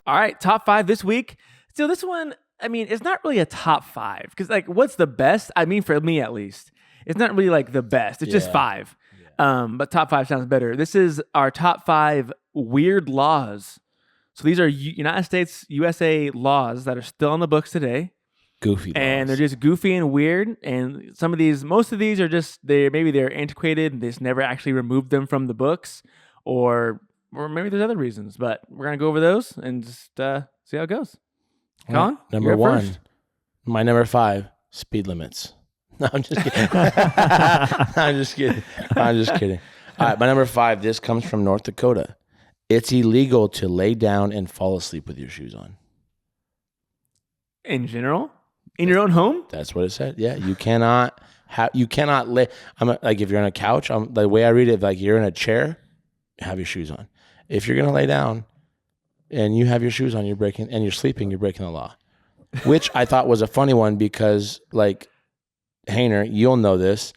All right, top 5 this week. So this one, I mean, it's not really a top 5 because, like, what's the best? I mean, for me at least, it's not really like the best. It's just 5. But top 5 sounds better. This is our top 5 weird laws. So these are United States, USA laws that are still on the books today. Goofy laws. And they're just goofy and weird. And most of these are just, maybe they're antiquated and they just never actually removed them from the books, or maybe there's other reasons. But we're going to go over those and just see how it goes. Colin? Number 1. My number 5, speed limits. No, I'm just kidding. I'm just kidding. All right, my number 5, this comes from North Dakota. It's illegal to lay down and fall asleep with your shoes on. In general? In your own home? That's what it said. Yeah, you cannot lay. Like if you're on a couch, the way I read it, like you're in a chair, have your shoes on. If you're gonna lay down and you have your shoes on, you're breaking the law. Which I thought was a funny one because, like, Hainer, you'll know this.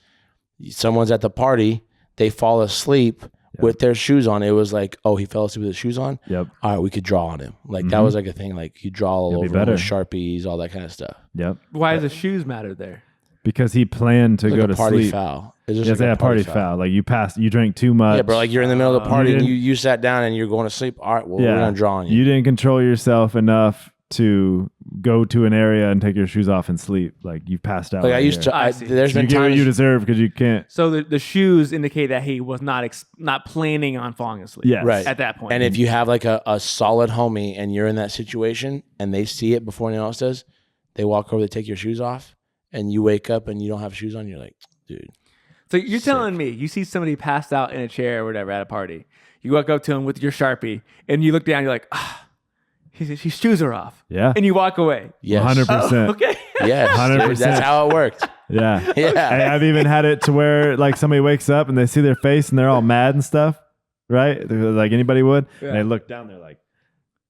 Someone's at the party, they fall asleep with their shoes on. It was like, oh, he fell asleep with his shoes on? Yep. All right, we could draw on him. Like, that was like a thing. Like, you draw all over him with Sharpies, all that kind of stuff. Yep. Why does the shoes matter there? Because he planned to go to party sleep. Foul. It's just like a party foul. Like you drank too much. Yeah, bro, like you're in the middle of the party and you sat down and you're going to sleep. All right, well, we're going to draw on you. You didn't control yourself enough to go to an area and take your shoes off and sleep. Like you passed out. Like I used to. There's been you get times what you deserve because you can't. So the shoes indicate that he was not planning on falling asleep. Yes. Right. At that point. And if you have like a solid homie and you're in that situation and they see it before anyone else does, they walk over, they take your shoes off, and you wake up and you don't have shoes on. You're like, dude. So you're telling me you see somebody passed out in a chair or whatever at a party. You walk up to him with your Sharpie and you look down. You're like, his shoes are off. Yeah. And you walk away. Yes. 100%. Okay. Yes. 100%. Dude, that's how it worked. Yeah. Yeah. I've even had it to where like somebody wakes up and they see their face and they're all mad and stuff, right? Like anybody would. Yeah. And they look down, they're like,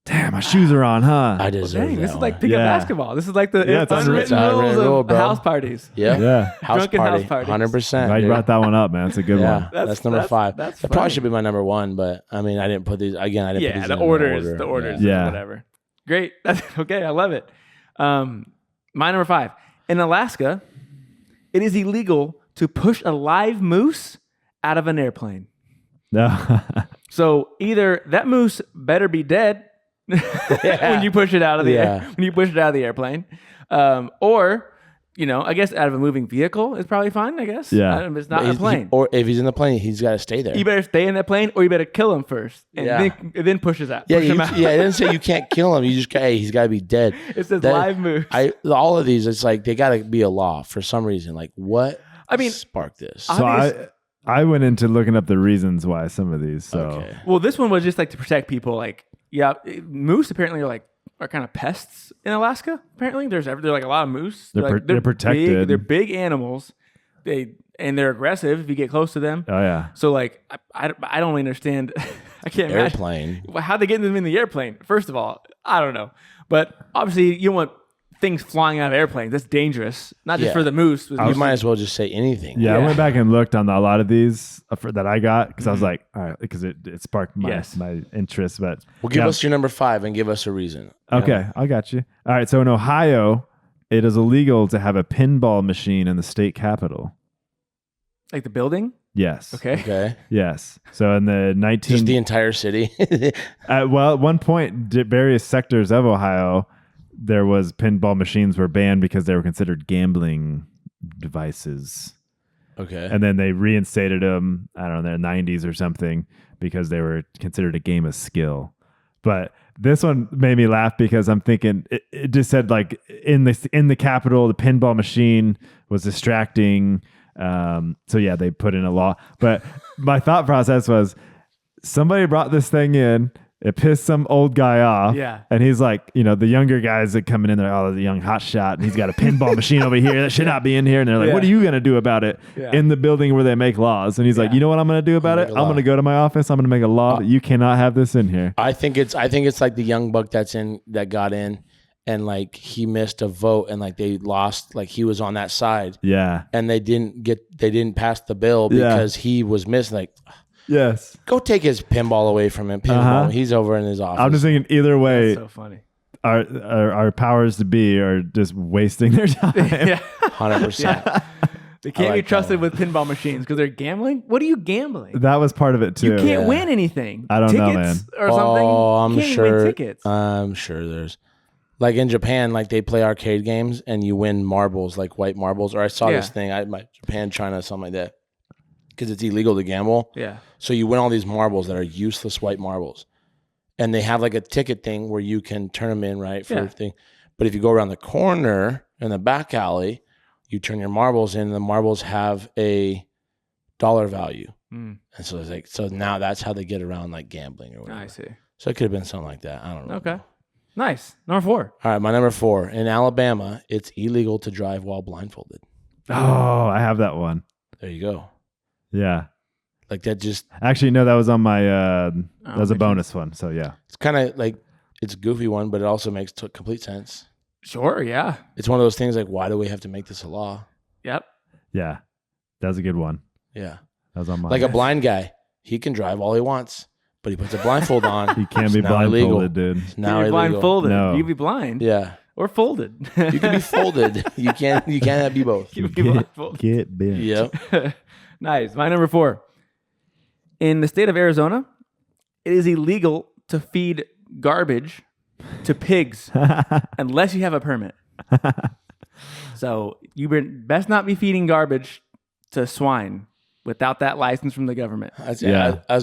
damn, my shoes are on, huh? I deserve that. This is like pickup basketball. This is like the unwritten rules of house parties. Yeah. House parties. 100%. Glad you brought that one up, man. It's a good one. That's number 5. That probably should be my number 1, but I mean, I didn't put these, again, I didn't put these the orders, yeah. Whatever. Great. That's okay. I love it. My number 5. In Alaska, it is illegal to push a live moose out of an airplane. No. So either that moose better be dead when you push it out of the airplane, or I guess out of a moving vehicle is probably fine. I guess. Yeah. It's not a plane. Or if he's in the plane, he's got to stay there. You better stay in that plane, or you better kill him first, and then push his out. Yeah, push him out. It didn't say you can't kill him. You just he's got to be dead. It says live moose. All of these, it's like they got to be a law for some reason. Like what? sparked this. So I went into looking up the reasons why some of these. So okay. Well, this one was just like to protect people. Like moose apparently are kind of pests in Alaska. Apparently, there's like a lot of moose. They're protected. They're big animals. They're aggressive if you get close to them. Oh yeah. So like I don't understand. I can't Airplane. imagine how they get them in the airplane. First of all, I don't know. But obviously, you don't want things flying out of airplanes. That's dangerous. Not just for the moose. You might as well just say anything. Yeah, I went back and looked on a lot of these that I got because I was like, all right, because it sparked my interest. But give us your number 5 and give us a reason. Okay, I got you. All right, so in Ohio, it is illegal to have a pinball machine in the state capitol. Like the building? Yes. Okay. Yes. So in the just the entire city. At one point, various sectors of Ohio, there was pinball machines were banned because they were considered gambling devices. Okay. And then they reinstated them, I don't know, in the 90s or something because they were considered a game of skill. But this one made me laugh because I'm thinking it just said like in the Capitol, the pinball machine was distracting. So yeah, they put in a law. But my thought process was somebody brought this thing in. It pissed some old guy off. Yeah. And he's like, the younger guys that coming in there, oh, the young hot shot. And he's got a pinball machine over here. That should not be in here. And they're like, what are you going to do about it in the building where they make laws? And he's like, you know what I'm going to do about it? I'm going to go to my office. I'm going to make a law that you cannot have this in here. I think it's like the young buck that got in and like he missed a vote and like they lost, like he was on that side. Yeah. And they didn't pass the bill because he was missing. Like, Yes. Go take his pinball away from him. Pinball. He's over in his office. I'm just thinking either way, That's so funny. our powers to be are just wasting their time. Yeah. 100%. They can't like be trusted with pinball machines because they're gambling. What are you gambling? That was part of it too. You can't win anything. I don't know, Tickets man. or something. Oh, I'm you can't sure. Win tickets. I'm sure there's like in Japan, like they play arcade games and you win marbles, like white marbles. Or I saw this thing. Japan, China, something like that, because it's illegal to gamble. Yeah. So you win all these marbles that are useless white marbles, and they have like a ticket thing where you can turn them in for everything. But if you go around the corner in the back alley, you turn your marbles in, and the marbles have a dollar value. And so it's like, so now that's how they get around like gambling or whatever. I see. So it could have been something like that. I don't know. Okay. Nice. Number 4. All right, my number 4. In Alabama, it's illegal to drive while blindfolded. Oh, I have that one. There you go. Yeah. Like that just, Actually, no, that was on my, that was a bonus one. So yeah. it's kind of like, it's a goofy one, but it also makes complete sense. Sure. Yeah. It's one of those things like, why do we have to make this a law? Yep. Yeah. That was a good one. Yeah. That was on my Like a blind guy, he can drive all he wants, but he puts a blindfold on. He can't be It's now blindfolded, illegal. dude. It's now You're illegal. blindfolded. No. You can be blind. Yeah. Or folded. You can be folded. You can't be both. You can be blindfolded. Get bent. Yep. Nice. My number 4. In the state of Arizona, it is illegal to feed garbage to pigs unless you have a permit. So you best not be feeding garbage to swine without that license from the government. I was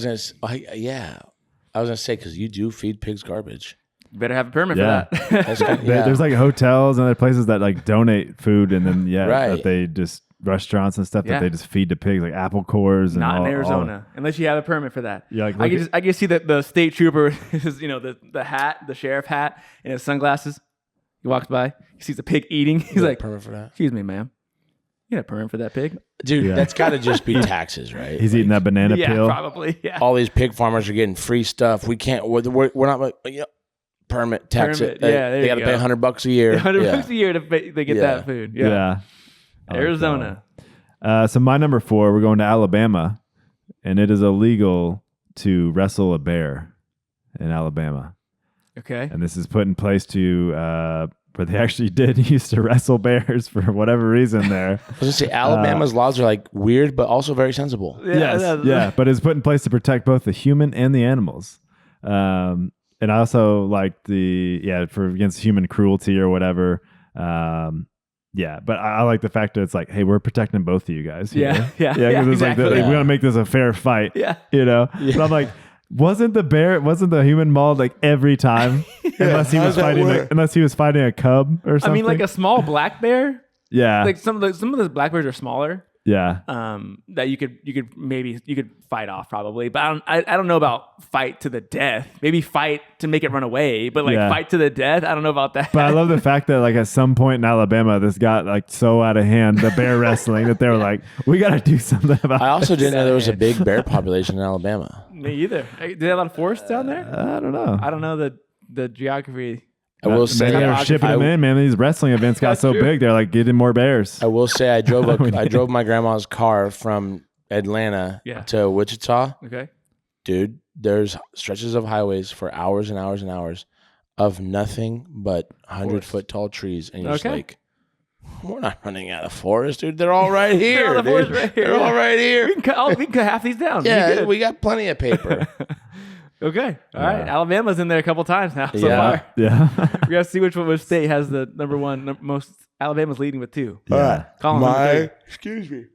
gonna say because you do feed pigs garbage. You better have a permit Yeah. for that. That's kind of, There's like hotels and other places that like donate food and then Right. that they just restaurants and stuff Yeah. that they just feed to pigs like apple cores and Not all, in Arizona, unless you have a permit for that. Yeah, like, I can just see that the state trooper is, the hat, the sheriff hat, and his sunglasses. He walks by, he sees a pig eating. He's like, permit for that, "Excuse me, ma'am, you got a permit for that pig?" dude. Yeah. That's got to just be taxes, right? He's eating that banana Yeah, peel. probably. Yeah. All these pig farmers are getting free stuff. We can't. We're not like permit tax Permit. it. Yeah, there they you got to go. pay $100 a year. $100 a year to get Yeah. that food. Yeah. Yeah. I like Arizona. that one. So my number 4, we're going to Alabama, and it is illegal to wrestle a bear in Alabama. Okay. And this is put in place to but they actually did used to wrestle bears for whatever reason there. I was gonna say Alabama's laws are like weird, but also very sensible. Yeah, but it's put in place to protect both the human and the animals. And I also like for against human cruelty or whatever. Yeah, but I like the fact that it's like, hey, we're protecting both of you guys. Here. Yeah. Because it's exactly. like, we want to make this a fair fight. Yeah. But I'm like, wasn't the human mauled like every time, unless he was fighting a cub or something? I mean, like a small black bear. yeah, Like some of the black bears are smaller. yeah. That you could fight off probably, but I don't know about fight to the death. Maybe fight to make it run away, but like fight to the death, I don't know about that. But I love the fact that like at some point in Alabama, this got like so out of hand, the bear wrestling, that they were like, we got to do something about. I also this. didn't know there was a big bear population in Alabama. Me either. Do they have a lot of forests down there? I don't know. I don't know the geography. I will say Maybe they were shipping them in, man. These wrestling events got so true. big, they're like getting more bears. I will say I drove my grandma's car from Atlanta to Wichita. Okay. Dude, there's stretches of highways for hours and hours and hours of nothing but 100-foot tall trees, and you're just like, we're not running out of forest, dude. They're all right here. They're all the forest right here, They're all right here. We can cut half these down. Yeah, we got plenty of paper. Okay. All right. Alabama's in there a couple times now so Yeah. far. Yeah. We got to see which state has the number one most. Alabama's leading with 2. All right. Colin, number 3.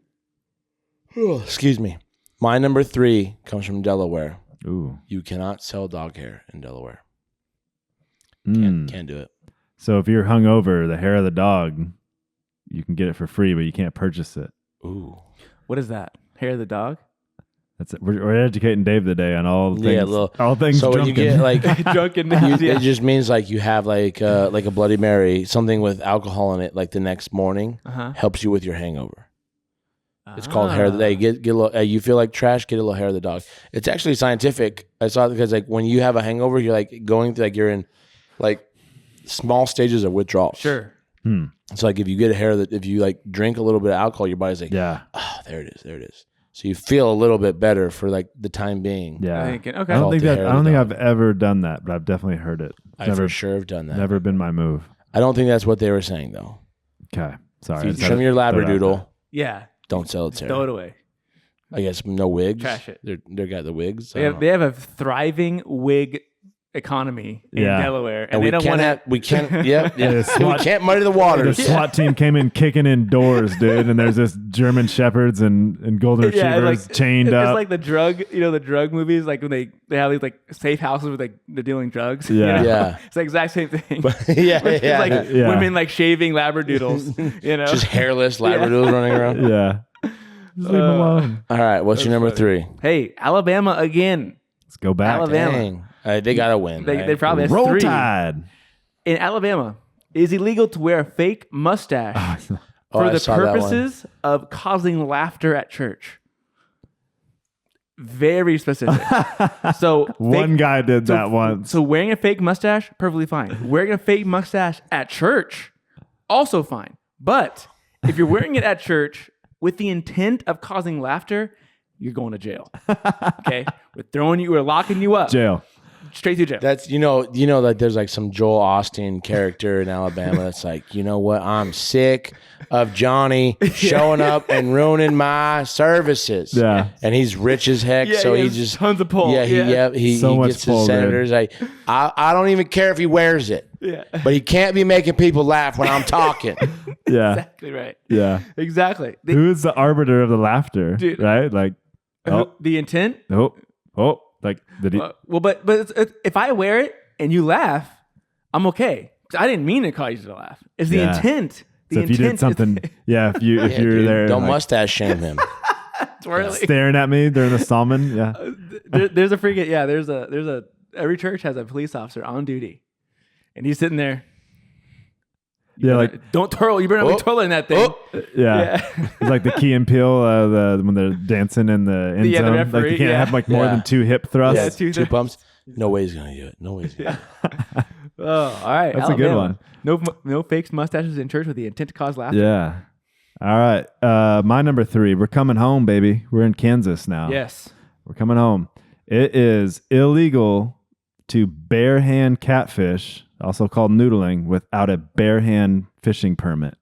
Excuse me. My number 3 comes from Delaware. Ooh. You cannot sell dog hair in Delaware. Mm. Can't do it. So if you're hungover, the hair of the dog, you can get it for free, but you can't purchase it. Ooh. What is that? Hair of the dog? That's it. We're educating Dave today on all things. All things. So when you get like Drunkenness. it just means like you have like a Bloody Mary, something with alcohol in it, like the next morning, helps you with your hangover. It's called hair of the day. Get a little. You feel like trash. Get a little hair of the dog. It's actually scientific. I saw it because like when you have a hangover, you're like going through, like you're in like small stages of withdrawal. Sure. It's like if you get a hair that if you like drink a little bit of alcohol, your body's like, Yeah. oh, there it is. So you feel a little bit better for like the time being. Yeah. Okay. I don't think the that. hair I of don't the think dog. I've ever done that, but I've definitely heard it. I for sure have done that. Never been my move. I don't think that's what they were saying though. Okay. Sorry. If I you just had trim to your throw it out labradoodle, there. Yeah. don't sell its hair. Throw it away. I guess no wigs. Trash it. They got the wigs. They have a thriving wig economy in Yeah. Delaware, and they we don't want can't. to. We can't. Yeah. Yeah, We can't muddy the The waters. SWAT team came in kicking in doors, dude, and there's this German shepherds and golden retrievers chained it's up. like the drug, the drug movies, like when they have these like safe houses where they're dealing drugs. Yeah. Yeah. It's the exact same thing. yeah. It's Yeah. like Yeah. women like shaving labradoodles, Just hairless labradoodles running around. yeah. Just leave them alone. All right. What's your number funny. 3? Hey, Alabama again. Let's go back. Alabama. Dang. They got to win. They right? probably has Roll 3. Tide. In Alabama, it is illegal to wear a fake mustache for I the saw that one. purposes of causing laughter at church. Very specific. So One guy did that once. So wearing a fake mustache, perfectly fine. Wearing a fake mustache at church, also fine. But if you're wearing it at church with the intent of causing laughter, you're going to jail. Okay, we're locking you up, Jail. straight to jail. That's that there's like some Joel Austin character in Alabama that's like, you know what? I'm sick of Johnny showing up and ruining my services. Yeah. And he's rich as heck, so he has just tons of pull. he So much gets pull, his senators like I don't even care if he wears it. Yeah. But he can't be making people laugh when I'm talking. Yeah. Exactly right. Yeah. Exactly. Who is the arbiter of the laughter? Dude. Right? Like, The intent. like did he? But if I wear it and you laugh, I'm okay. I didn't mean to cause you to laugh. It's the Yeah. intent. The So if you did intent something, if you're Dude, there, don't like, mustache shame him. twirly. staring at me during the salmon, yeah. There's a freaking there's a every church has a police officer on duty, and he's sitting there. Yeah, like Don't twirl. You better not be twirling that thing. yeah. It's like the Key and Peele, when they're dancing in the end Yeah, the zone. referee, like you can't yeah. have like more Yeah. than 2 hip thrusts. Yeah, Two pumps. No way he's gonna do it. No way he's gonna do it. Oh, all right. That's a good Alabama. one. No fakes mustaches in church with the intent to cause laughter. Yeah. All right. My number 3. We're coming home, baby. We're in Kansas now. Yes. We're coming home. It is illegal to bare hand catfish, also called noodling, without a bare hand fishing permit.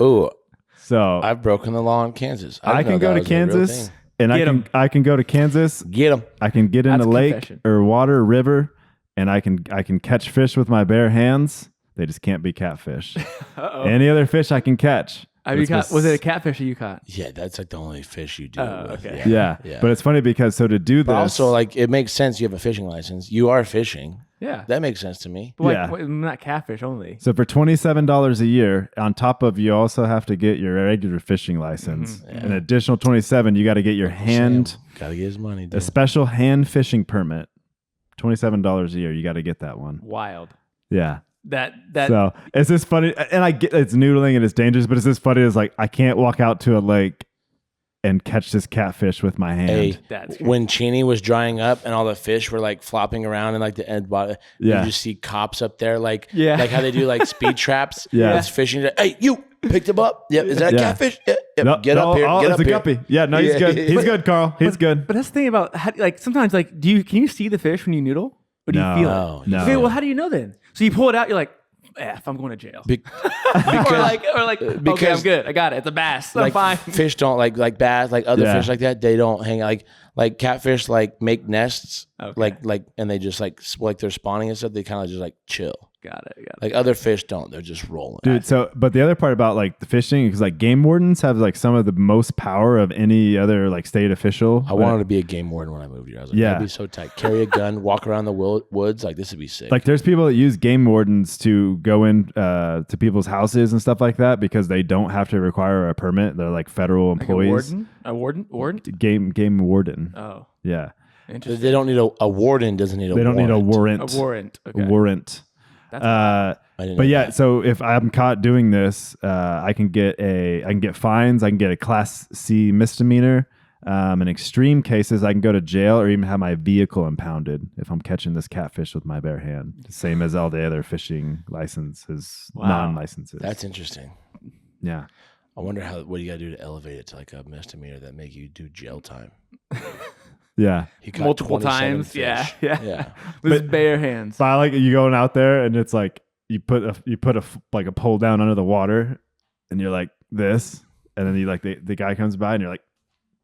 Ooh, So I've broken the law in Kansas. I can didn't know go that to was a real Kansas thing. and Get 'em. I can go to Kansas. Get him. I can get in That's a a lake confession. or water or river, and I can catch fish with my bare hands. They just can't be catfish. Any other fish I can catch. Was it a catfish that you caught? Yeah, that's like the only fish you do. Oh, with. okay. Yeah. But it's funny because to do this, But also, like, it makes sense. You have a fishing license. You are fishing. Yeah. That makes sense to me. But Yeah. not catfish only. so for $27 a year, on top of you also have to get your regular fishing license. Mm-hmm. An additional 27, you got to get your hand, Gotta get his money, a dude. special hand fishing permit. $27 a year, you got to get that one. Wild. Yeah. That So it's just funny, and I get it's noodling and it's dangerous, but it's just funny. It's like I can't walk out to a lake and catch this catfish with my hand. Hey, That's when Cheney was drying up and all the fish were like flopping around in like the end bottom, Yeah. you just see cops up there, like Yeah. how they do like speed traps. Yeah. It's fishing. Hey, you picked him up. Yep. Is that a Yeah. catfish? Yep. No, Get up here. Get it's up a here. guppy. Yeah, no, he's Yeah. good. He's good, Carl. He's good. But that's the thing about sometimes like can you see the fish when you noodle? Or do No. you feel No, it? no. Okay, well how do you know then? So you pull it out, you're like, F, I'm going to jail. Because okay, because- I'm good. I got it. It's a bass. I'm like fine. fish don't like bass, like other Yeah. fish like that. They don't hang like catfish like make nests, Okay. like and they just like they're spawning and stuff. They kind of just like chill. Got it. Like other fish don't. They're just rolling. Dude, but the other part about like the fishing is like game wardens have like some of the most power of any other like state official. I wanted to be a game warden when I moved here. I was like, Yeah. that'd be so tight. Carry a gun, walk around the woods. Like, this would be sick. Like there's people that use game wardens to go in to people's houses and stuff like that because they don't have to require a permit. They're like federal Like employees. a warden? Game warden. Oh, Yeah. interesting. they don't need a warden. Doesn't need a They don't need a warrant. A warrant. Okay. A warrant. That's I didn't But know yeah, that. so if I'm caught doing this, I can get fines. I can get a Class C misdemeanor. In extreme cases, I can go to jail or even have my vehicle impounded if I'm catching this catfish with my bare hand. Same as all the other fishing licenses, Wow. non-licenses. That's interesting. yeah. I wonder what you got to do to elevate it to like a misdemeanor that make you do jail time. Yeah. He caught Multiple 27 times. fish. Yeah. With his bare hands. So I like you going out there and it's like you put a pole down under the water and you're like this, and then you like the guy comes by and you're like,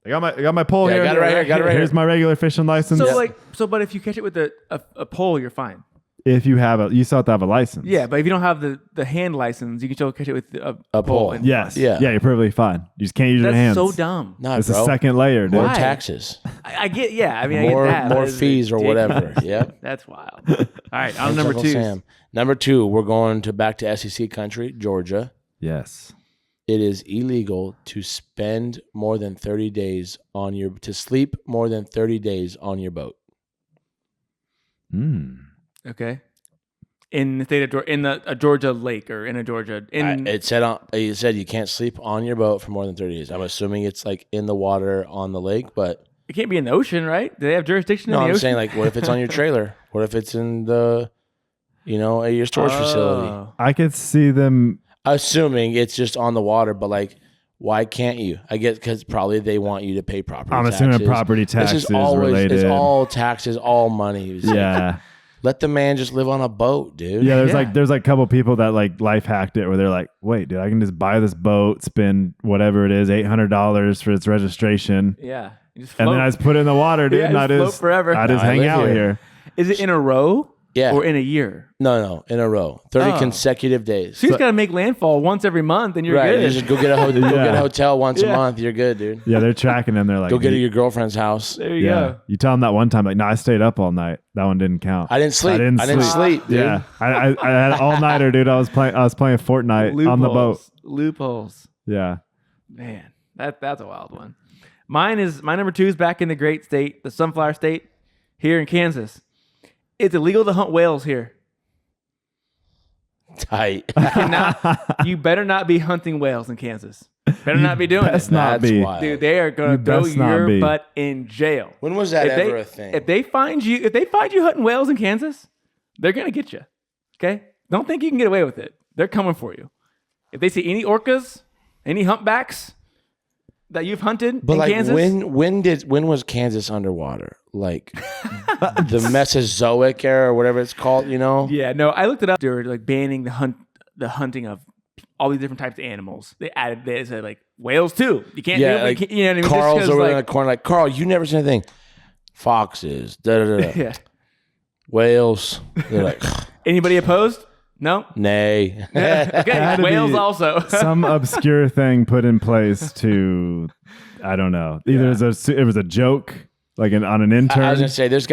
I got my pole here. I got it right here. Got it right Here's here. my regular fishing license. But if you catch it with a pole, you're fine. If you have you still have to have a license. Yeah, but if you don't have the hand license, you can still catch it with a pole. pole. And Yes. Yeah. Yeah, you're perfectly fine. You just can't use your hands. That's so dumb. Nah, It's bro. a second layer, dude. More Why? taxes. I get. Yeah, I mean, more I get that. more That is fees or whatever. ridiculous. Yep. That's wild. All right, on Thanks, number Uncle 2. Sam. Number 2, we're going back to SEC country, Georgia. Yes. It is illegal to spend more than 30 days to sleep more than 30 days on your boat. Okay. In the state of a Georgia lake or in a Georgia It said you can't sleep on your boat for more than 30 days. I'm assuming it's like in the water on the lake, but it can't be in the ocean, right? Do they have jurisdiction in the I'm ocean? saying like, what if it's on your trailer? What if it's in the, your storage facility? I could see them. Assuming it's just on the water, but like, why can't you? I guess because probably they want you to pay property I'm taxes. assuming property taxes This is always, related. It's all taxes, all money. Yeah. Let the man just live on a boat, dude. Yeah, there's like a couple people that like life hacked it where they're like, wait, dude, I can just buy this boat, spend whatever it is, $800 for its registration. Yeah. You just And then I just put it in the water, dude. Yeah, and I just float just forever. I just No, I hang live out here. here. Is it in a row? Yeah. Or in a year? No, in a row. 30 Oh. consecutive days. So you just got to make landfall once every month and you're Right. good. You just go get a hotel once a Yeah. month. You're good, dude. Yeah, they're tracking them. They're like, Go get to your girlfriend's house. there you yeah. go. You tell them that one time, like, no, I stayed up all night. That one didn't count. I didn't sleep. I didn't sleep, dude. Yeah, I had all nighter, dude. I was playing Fortnite on the boat. Loopholes. Yeah. Man, that's a wild one. My number 2 is back in the great state, the Sunflower State, here in Kansas. It's illegal to hunt whales here. Tight. You better not be hunting whales in Kansas. Better not be doing it. Best not That's be. wild. Dude, they are going You to throw best not your be. butt in jail. When was that ever a thing? If they find you hunting whales in Kansas, they're going to get you. Okay? Don't think you can get away with it. They're coming for you. If they see any orcas, any humpbacks that you've hunted But in like, Kansas, when was Kansas underwater? Like the Mesozoic era or whatever it's called, yeah, no, I looked it up. They were like banning the hunting of all these different types of animals. They said like whales too. You can't Yeah, do it. like, You know what I mean? Just Carl's 'cause, over like, in the corner, like, Carl, you never seen anything. Foxes, yeah. whales. They're like, Anybody opposed? No. nay. Okay, Had to whales be also. Some obscure thing put in place to, I don't know. Either it was a joke, like on an intern. I was gonna say there's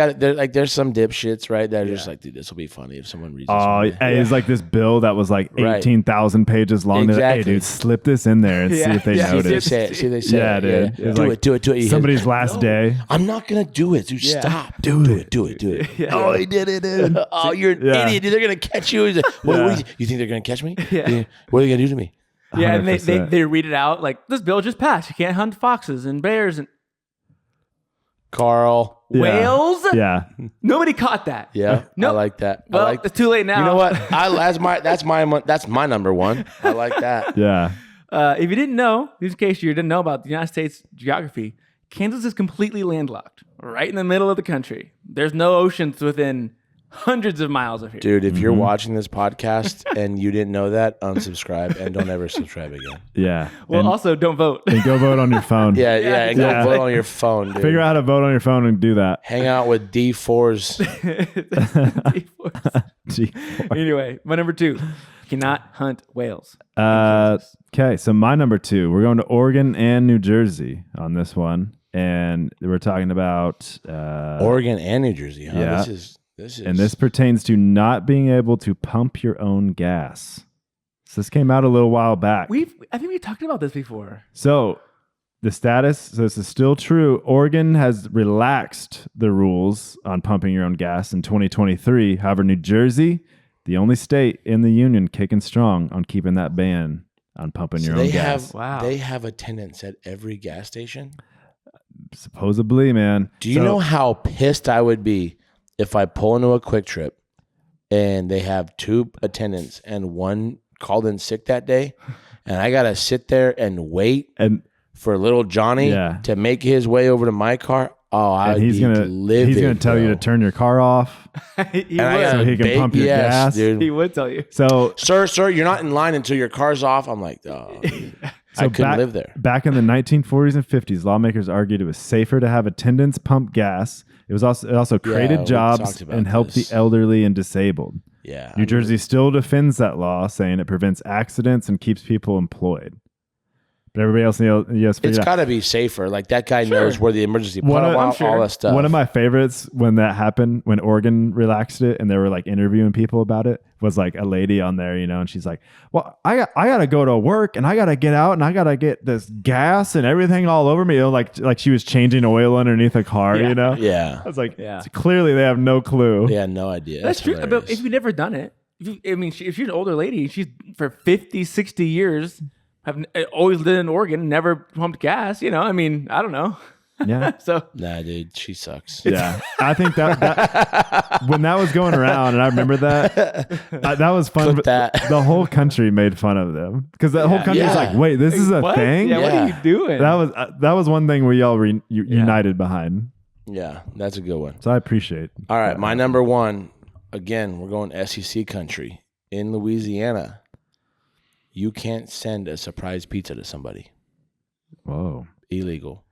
some dipshits, right? That are just like, dude, this will be funny if someone reads this. Oh, one day. hey, it's like this bill that was like Right. 18,000 pages long. They're like, hey, Exactly. dude, slip this in there and see Yeah, if they yeah. See if they notice. say it. See if they say Yeah, it. dude. It's Do like it. Do it. He Somebody's goes, last "No, day. I'm not gonna do it, dude. Yeah. Stop. Do it. Do it. Yeah. Oh, he did it, dude. Oh, you're an Yeah. idiot, dude. They're gonna catch you. He's like, what Yeah. do you think they're gonna catch me? Yeah. What are they gonna do to me? Yeah, and they 100%. read it out like this bill just passed. You can't hunt foxes and bears and Carl. Yeah. whales. Yeah. Nobody caught that. Yeah, Nope. I like that. Well, I like it's too late now. You know what? That's my number one. I like that. Yeah. If you didn't know, in case you didn't know about the United States geography, Kansas is completely landlocked, right in the middle of the country. There's no oceans within hundreds of miles of here. Dude, if you're watching this podcast and you didn't know that, unsubscribe and don't ever subscribe again. Yeah. Well, and, also don't vote. and go vote on your phone. Yeah, and Yeah. go vote on your phone, dude. Figure out how to vote on your phone and do that. Hang out with D4s. Gee. Anyway, my number 2, cannot hunt whales. in Kansas. Okay, so my number 2, we're going to Oregon and New Jersey on this one, and we're talking about Oregon and New Jersey, huh? Yeah. This is and this pertains to not being able to pump your own gas. So this came out a little while back. I think we talked about this before. So the status, so this is still true. Oregon has relaxed the rules on pumping your own gas in 2023. However, New Jersey, the only state in the union kicking strong on keeping that ban on pumping your own gas. Wow. They have attendants at every gas station. Supposedly, man. Do you know how pissed I would be if I pull into a Quick Trip and they have 2 attendants and 1 called in sick that day, and I gotta sit there and wait And for little Johnny to make his way over to my car. Oh, I'd he's be gonna livid, he's gonna tell you to turn your car off He And I would. gotta so he can bake- pump your yes, gas. dude. He would tell you. So Sir, you're not in line until your car's off. I'm like, oh, dude. I couldn't live there. Back in the 1940s and 50s, lawmakers argued it was safer to have attendants pump gas. It also created we jobs talked about and helped this. the elderly and disabled. Yeah. New Jersey still defends that law, saying it prevents accidents and keeps people employed. But everybody else in the U.S. It's got to be safer. Like that guy knows where the emergency One pump, of- all that stuff. One of my favorites when that happened, when Oregon relaxed it and they were like interviewing people about it, was like a lady on there, you know, and she's like, well, I got to go to work and I got to get out and I got to get this gas and everything all over me. You know, like she was changing oil underneath a car, you know? Yeah. I was like, Yeah. clearly they have no clue. They had no idea. That's true. hilarious. But if you've never done it, if she's an older lady, she's for 50, 60 years, always lived in Oregon, never pumped gas, you know, I mean, I don't know. Yeah. So Nah, dude, she sucks. Yeah. I think that when that was going around, and I remember that was fun. Clip that. The whole country made fun of them because the whole country was Yeah. like, wait, this is a what? thing? Yeah, what are you doing? That was one thing we all united behind. Yeah, that's a good one. So I appreciate. All right, my number one. Again, we're going SEC country. In Louisiana, you can't send a surprise pizza to somebody. Whoa. Illegal.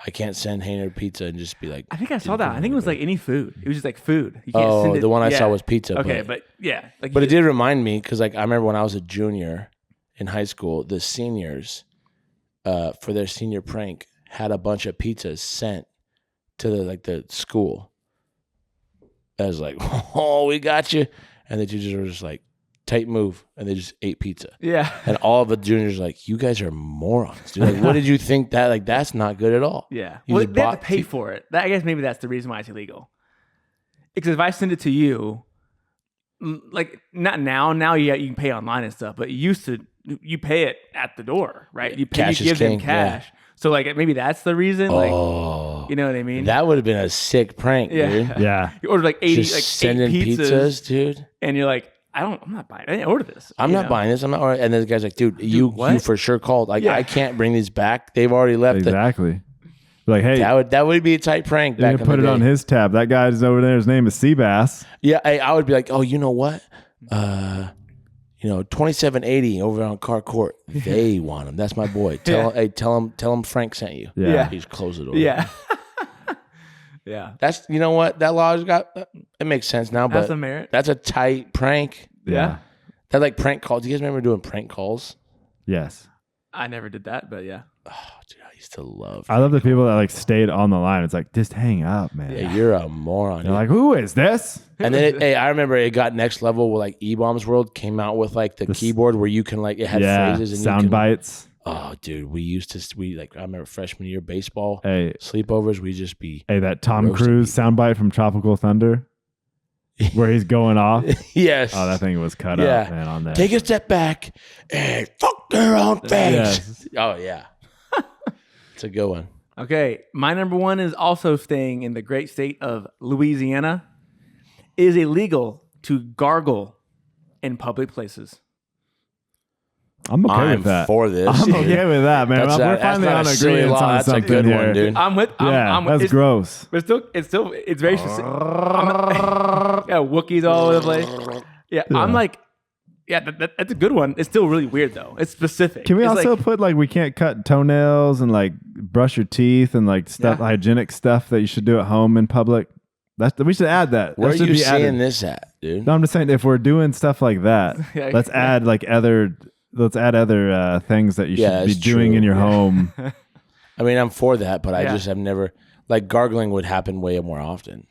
I can't send Hainer pizza and just be like. I think I saw that. I think it was like any food. It was just like food. You can't Oh, send it. the one I yeah. saw was pizza. Okay, but yeah. Like But it did remind me because, like, I remember when I was a junior in high school, the seniors, for their senior prank, had a bunch of pizzas sent to the school. I was like, "Oh, we got you," and the teachers were just like, "Tight move," and they just ate pizza. Yeah. And all of the juniors were like, "You guys are morons, dude! Like, what did you think that? Like, that's not good at all." Yeah. You Well, just they have bought to pay for it. I guess maybe that's the reason why it's illegal. Because if I send it to you, like not now. Now you can pay online and stuff, but you pay it at the door, right? You Cash is give them king, cash. So like maybe that's the reason. Like Oh, you know what I mean? that would have been a sick prank, Yeah. dude. Yeah. You order like 80, Just like sending 8 pizzas, dude. and you're like, I'm not buying it. I didn't order this. I'm you not know? buying this. I'm not. And then the guy's like, dude, you what? for sure called. Like, Yeah. I can't bring these back. They've already left. Exactly. Like, hey, That would be a tight prank. you're Back gonna in put the it on day. his tab. That guy's over there. His name is Seabass. Yeah, I would be like, oh, you know what? 2780 over on Car Court. They want him. That's my boy. Tell him Frank sent you. Yeah. He just closed the door. Yeah. Yeah. That's what that law's got. It makes sense now, That's but a merit. that's a tight prank. Yeah. That like prank calls. Do you guys remember doing prank calls? Yes. I never did that, but yeah. Oh, dude, I used to love. I love the people that like stayed on the line. It's like, just hang up, man. Yeah, you're a moron. You're like, who is this? And then I remember it got next level where like E-Bombs World came out with like the keyboard where you can like it had phrases and sound you can, bites. Oh, dude, I remember freshman year baseball Hey, sleepovers. We just be that Tom roasting Cruise soundbite from Tropical Thunder, where he's going off. yes. Oh, that thing was cut Yeah. up, man. On there. Take a step back and fuck their own face. Yes. Oh yeah, it's a good one. Okay, my number one is also staying in the great state of Louisiana. It is illegal to gargle in public places. I'm okay I'm with that. for this. I'm dude. okay with that, man. That's We're that's finally not on a silly agreement law. on That's a something good here. one, dude. I'm with. Yeah, that's it's, gross. But still, it's very specific. Yeah, Wookiees all over the place. Yeah, I'm like, yeah, that's a good one. It's still really weird though. It's specific. Can we It's also like, put like we can't cut toenails and like brush your teeth and like stuff, hygienic stuff that you should do at home in public? We should add that. Where that are should you be seeing added. this at, dude? No, I'm just saying if we're doing stuff like that, Yeah, let's add other things that you Yeah, should be that's doing true. in your home. I mean, I'm for that, but I Yeah. just have never like gargling would happen way more often.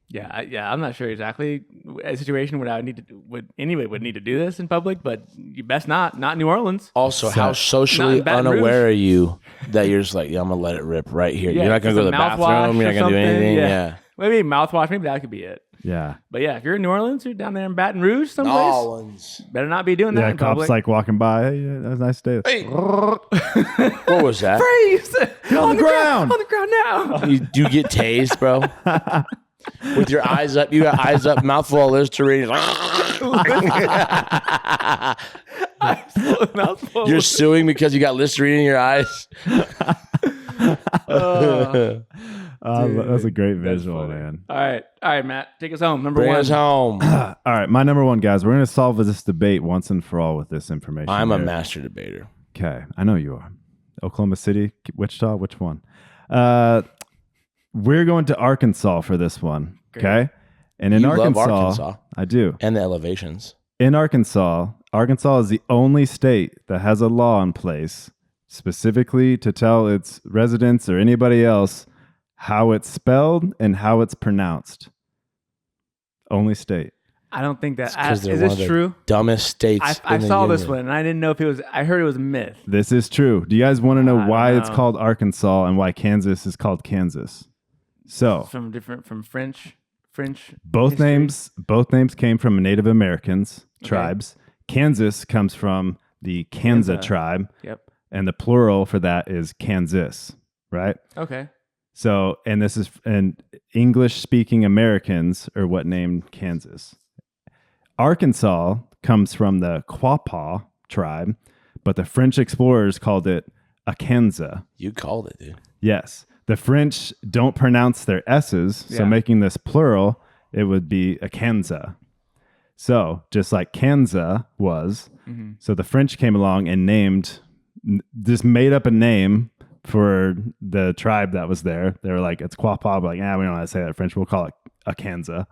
Yeah, I'm not sure exactly a situation where would need to do this in public, but you best not in New Orleans. Also, So- how Not socially in Baton unaware Rouge. are you that you're just like, yeah, I'm gonna let it rip right here. Yeah, You're not gonna go to the just a mouthwash bathroom. You're or not gonna do something. anything. Yeah. Yeah. Maybe mouthwash. Maybe that could be it. Yeah. But yeah, if you're in New Orleans or down there in Baton Rouge someplace, Nolans. better not be doing that Yeah, in cops public. like walking by. Hey, yeah, that was a nice day. Hey, what was that? Freeze! on the ground. On the ground now. You do get tased, bro. With your eyes up, you got eyes up, mouthful of Listerine. You're suing because you got Listerine in your eyes. That's a great visual, man. All right, Matt, take us home. Number Bring one. us home. All right, my number one, guys. We're going to solve this debate once and for all with this information. I'm a here. master debater. Okay, I know you are. Oklahoma City, Wichita, which one? We're going to Arkansas for this one. Great. Okay, and in You love Arkansas, Arkansas. I do. And the elevations. In Arkansas is the only state that has a law in place specifically to tell its residents or anybody else how it's spelled and how it's pronounced. Only state. I don't think that. Because they're Is one this of the true? dumbest states. I in the saw this union. one and I didn't know if it was. I heard it was a myth. This is true. Do you guys want to know I don't why it's know. called Arkansas and why Kansas is called Kansas? So From French. both history. names came from Native Americans tribes. Kansas comes from the Kansa Kansa. tribe, Yep. and the plural for that is Kansas, right? Okay. So, and this is, and English-speaking Americans are what named Kansas. Arkansas comes from the Quapaw tribe, but the French explorers called it Akansa. You called it, dude. Yes. The French don't pronounce their S's, so Yeah. making this plural, it would be Akansa. So, just like Kansa was, so the French came along and just made up a name for the tribe that was there. They were like, it's Quapaw, but like, we don't know how to say that in French. We'll call it Akansa.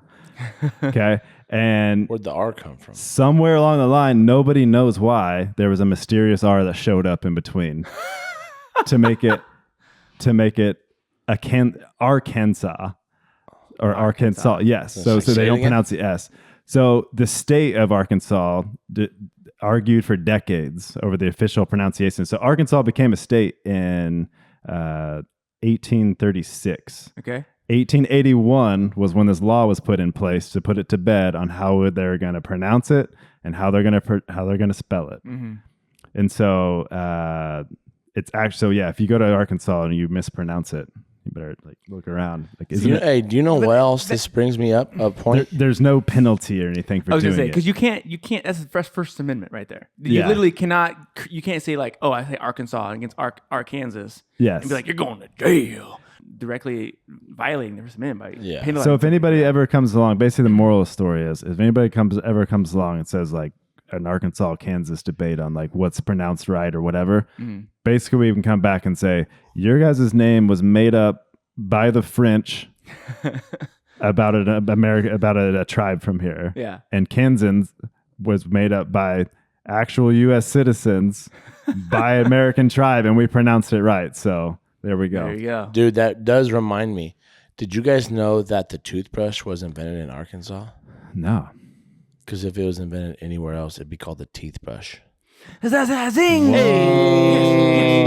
Okay. And Where'd the R come from? somewhere along the line, nobody knows why there was a mysterious R that showed up in between to make it Arkansas or Arkansas. Yes. So Say they it don't again? pronounce the S. So the state of Arkansas argued for decades over the official pronunciation. So Arkansas became a state in 1836. Okay. 1881 was when this law was put in place to put it to bed on how they're going to pronounce it and how they're going to spell it. Mm-hmm. And so it's actually, so yeah, if you go to Arkansas and you mispronounce it, you better like look around. Like, Do you know what else this brings me up? A point. there's no penalty or anything for I was doing gonna say it. because you can't. That's the First Amendment right there. You Yeah. literally cannot. You can't say like, oh, I say Arkansas against Arkansas. Yes. And be like, you're going to jail. Directly violating the First Amendment by penalizing. So if anybody ever comes along, basically the moral of the story is, if anybody ever comes along and says like an Arkansas Kansas debate on like what's pronounced right or whatever, basically we can come back and say your guys' name was made up by the French about a tribe from here. Yeah. And Kansans was made up by actual U.S. citizens by American tribe, and we pronounced it right. So there we go. There you go. Dude, that does remind me. Did you guys know that the toothbrush was invented in Arkansas? No. Because if it was invented anywhere else, it'd be called the teeth brush. Zing!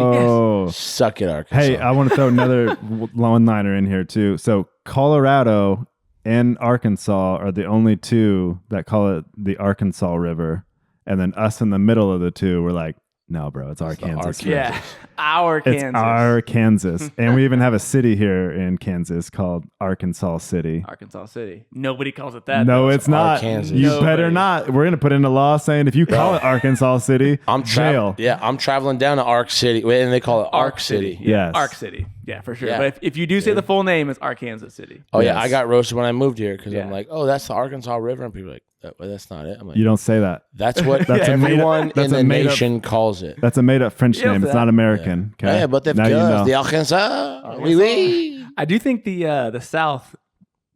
Oh. Suck it, Arkansas. Hey, I want to throw another one-liner in here too. So Colorado and Arkansas are the only two that call it the Arkansas River, and then us in the middle of the two, we're like, no, bro, it's Arkansas. Yeah, our Kansas. It's our Kansas. And we even have a city here in Kansas called Arkansas City. Arkansas City. Nobody calls it that. No, though. it's not. Arkansas. You Nobody. better not. We're going to put in a law saying if you call it Arkansas City, jail. Yeah, I'm traveling down to Ark City. Wait, and they call it Ark City. Yeah, Yes. Ark City. Yeah, for sure. Yeah. But if you do say the full name, it's Arkansas City. Oh, yeah, Yes. I got roasted when I moved here because Yeah. I'm like, oh, that's the Arkansas River. And people are like, that's not it. I'm like, You don't say that. that's what That's a made-up- everyone that's in a the made-up- nation calls it. That's a made-up French Yeah, name. It's that- not American. Okay? Yeah, but they've Now you got know. the Arkansas. Oui, oui. I do think the South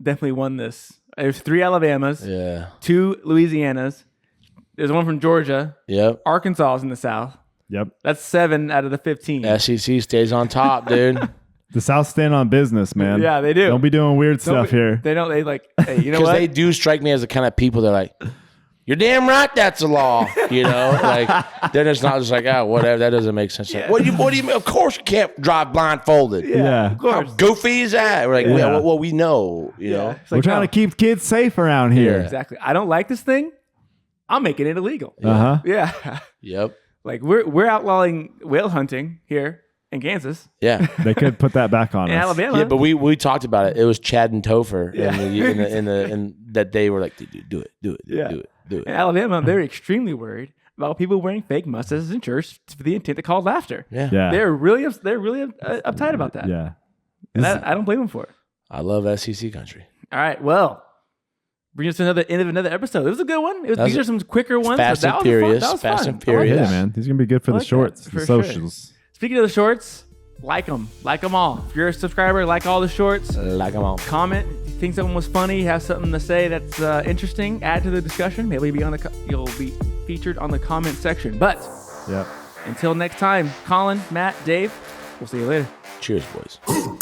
definitely won this. There's 3 Alabamas, Yeah. 2 Louisianas. There's one from Georgia. Yep. Arkansas is in the South. Yep. That's 7 out of the 15. SEC stays on top, dude. The South stand on business, man. Yeah, they do. Don't be doing weird stuff here. They don't. They like. Hey, you know Because what? they do strike me as the kind of people they're like, you're damn right that's a law. You know, like they're just not just like, oh, whatever, that doesn't make sense. Like, what do you mean? Of course you can't drive blindfolded. Yeah. Of How course. goofy is that? We're like, Yeah. well, we know, you know. It's We're like, trying no, to keep kids safe around here. exactly. I don't like this thing. I'm making it illegal. Uh-huh. Yeah. Yep. Like we're outlawing whale hunting here, in Kansas, Yeah. They could put that back on in us. Alabama. Yeah, but we talked about it. It was Chad and Topher Yeah. in that they were like, dude, do it, Yeah. do it. In Alabama, they're extremely worried about people wearing fake mustaches in church for the intent to cause laughter. Yeah. Yeah. They're really uptight about that. Yeah. And I don't blame them for it. I love SEC country. All right, well, bring us to end of another episode. It was a good one. These are some quicker ones. Fast but and that was Furious, That was Fast fun. and I like Furious. Yeah, that. man. These are going to be good for I the like shorts, that, the for sure. socials. Speaking of the shorts, like them all. If you're a subscriber, like all the shorts. Like them all. Comment. If you think something was funny, have something to say that's interesting, add to the discussion. Maybe you'll be featured on the comment section. But Yep. until next time, Colin, Matt, Dave, we'll see you later. Cheers, boys.